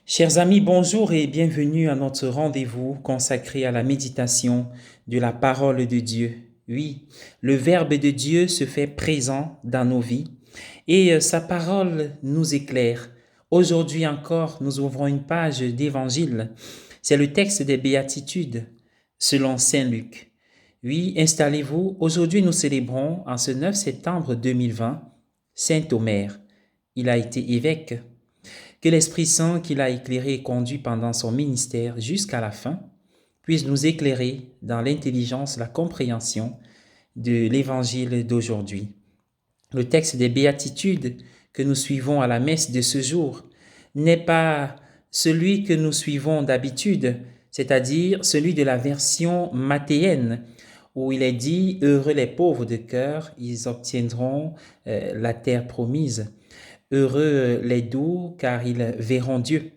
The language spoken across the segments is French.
Chers amis, bonjour et bienvenue à notre rendez-vous consacré à la méditation de la parole de Dieu. Oui, le Verbe de Dieu se fait présent dans nos vies et sa parole nous éclaire. Aujourd'hui encore, nous ouvrons une page d'évangile. C'est le texte des béatitudes selon Saint Luc. Oui, installez-vous. Aujourd'hui, nous célébrons en ce 9 septembre 2020 Saint Omer. Il a été évêque. Que l'Esprit Saint qui l'a éclairé et conduit pendant son ministère jusqu'à la fin puisse nous éclairer dans l'intelligence, la compréhension de l'évangile d'aujourd'hui. Le texte des béatitudes que nous suivons à la messe de ce jour n'est pas celui que nous suivons d'habitude, c'est-à-dire celui de la version mathéenne, où il est dit « Heureux les pauvres de cœur, ils obtiendront la terre promise ». Heureux les doux, car ils verront Dieu.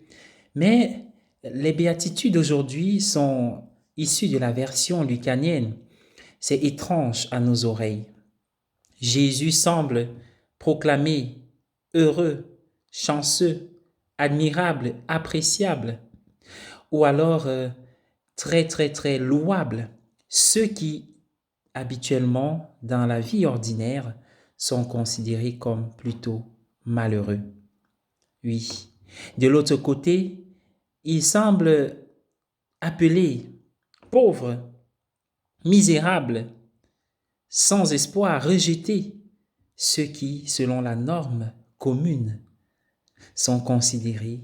Mais les béatitudes aujourd'hui sont issues de la version lucanienne. C'est étrange à nos oreilles. Jésus semble proclamer heureux, chanceux, admirable, appréciable, ou alors très louable, ceux qui habituellement dans la vie ordinaire sont considérés comme plutôt malheureux. Oui. De l'autre côté, il semble appeler pauvres, misérables, sans espoir, rejetés, ceux qui, selon la norme commune, sont considérés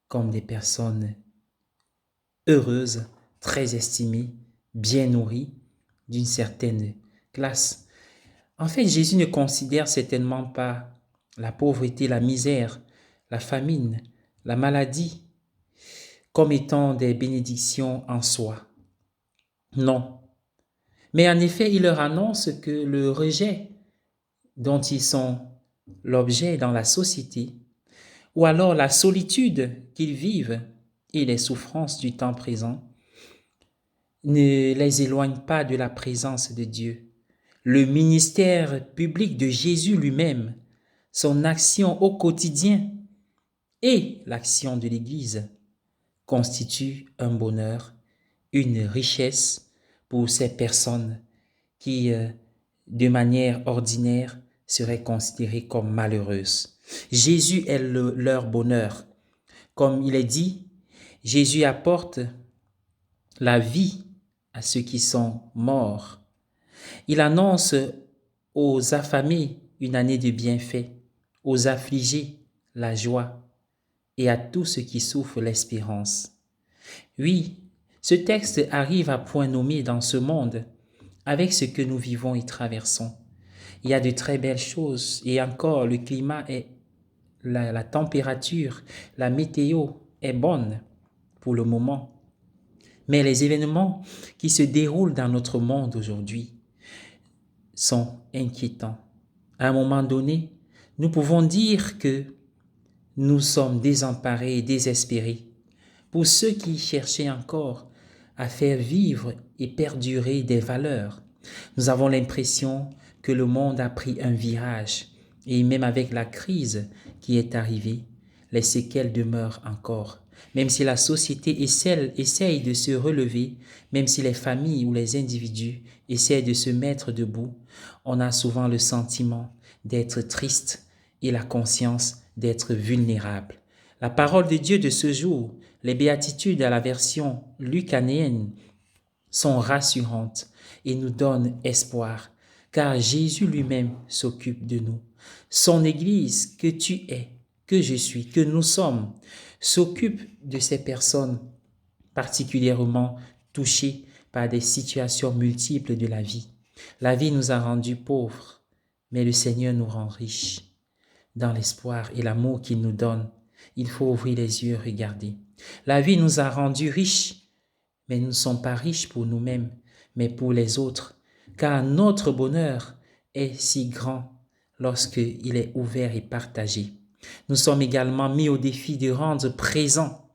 comme des personnes heureuses, très estimées, bien nourries, d'une certaine classe. En fait, Jésus ne considère certainement pas la pauvreté, la misère, la famine, la maladie comme étant des bénédictions en soi. Non. Mais en effet, il leur annonce que le rejet dont ils sont l'objet dans la société, ou alors la solitude qu'ils vivent et les souffrances du temps présent, ne les éloignent pas de la présence de Dieu. Le ministère public de Jésus lui-même, son action au quotidien et l'action de l'Église constituent un bonheur, une richesse pour ces personnes qui, de manière ordinaire, seraient considérées comme malheureuses. Jésus est leur bonheur. Comme il est dit, Jésus apporte la vie à ceux qui sont morts. Il annonce aux affamés une année de bienfaits, aux affligés la joie et à tous ceux qui souffrent l'espérance. Oui, ce texte arrive à point nommé dans ce monde avec ce que nous vivons et traversons. Il y a de très belles choses et encore le climat est, la température, la météo est bonne pour le moment. Mais les événements qui se déroulent dans notre monde aujourd'hui sont inquiétants. À un moment donné, nous pouvons dire que nous sommes désemparés et désespérés. Pour ceux qui cherchaient encore à faire vivre et perdurer des valeurs, nous avons l'impression que le monde a pris un virage et même avec la crise qui est arrivée, les séquelles demeurent encore. Même si la société essaye de se relever, même si les familles ou les individus essaient de se mettre debout, on a souvent le sentiment d'être triste et la conscience d'être vulnérable. La parole de Dieu de ce jour, les béatitudes à la version lucanéenne, sont rassurantes et nous donnent espoir, car Jésus lui-même s'occupe de nous. Son Église, que tu es, que je suis, que nous sommes, s'occupe de ces personnes particulièrement touchées par des situations multiples de la vie. La vie nous a rendus pauvres, mais le Seigneur nous rend riches. Dans l'espoir et l'amour qu'il nous donne, il faut ouvrir les yeux et regarder. La vie nous a rendus riches, mais nous ne sommes pas riches pour nous-mêmes, mais pour les autres, car notre bonheur est si grand lorsqu'il est ouvert et partagé. Nous sommes également mis au défi de rendre présent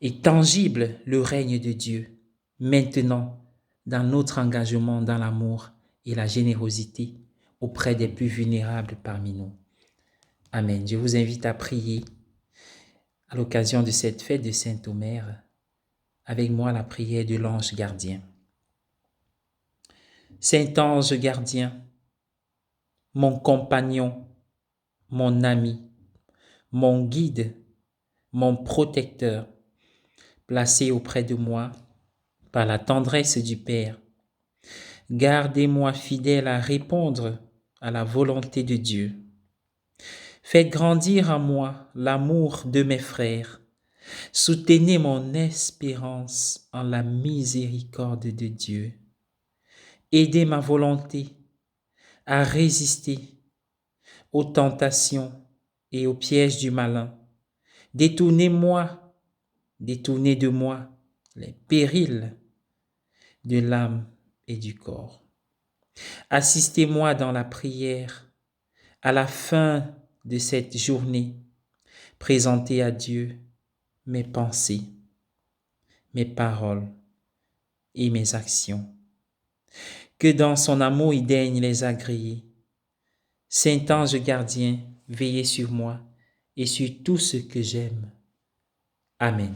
et tangible le règne de Dieu, maintenant, dans notre engagement dans l'amour et la générosité auprès des plus vulnérables parmi nous. Amen. Je vous invite à prier à l'occasion de cette fête de Saint-Omer, avec moi la prière de l'ange gardien. Saint-Ange gardien, mon compagnon, mon ami, mon guide, mon protecteur, placé auprès de moi par la tendresse du Père, gardez-moi fidèle à répondre à la volonté de Dieu. Faites grandir en moi l'amour de mes frères. Soutenez mon espérance en la miséricorde de Dieu. Aidez ma volonté à résister aux tentations et aux pièges du malin. Détournez de moi les périls de l'âme et du corps. Assistez-moi dans la prière à la fin de cette journée. Présentez à Dieu mes pensées, mes paroles et mes actions. Que dans son amour il daigne les agréer. Saint-Ange gardien, veillez sur moi et sur tout ce que j'aime. Amen.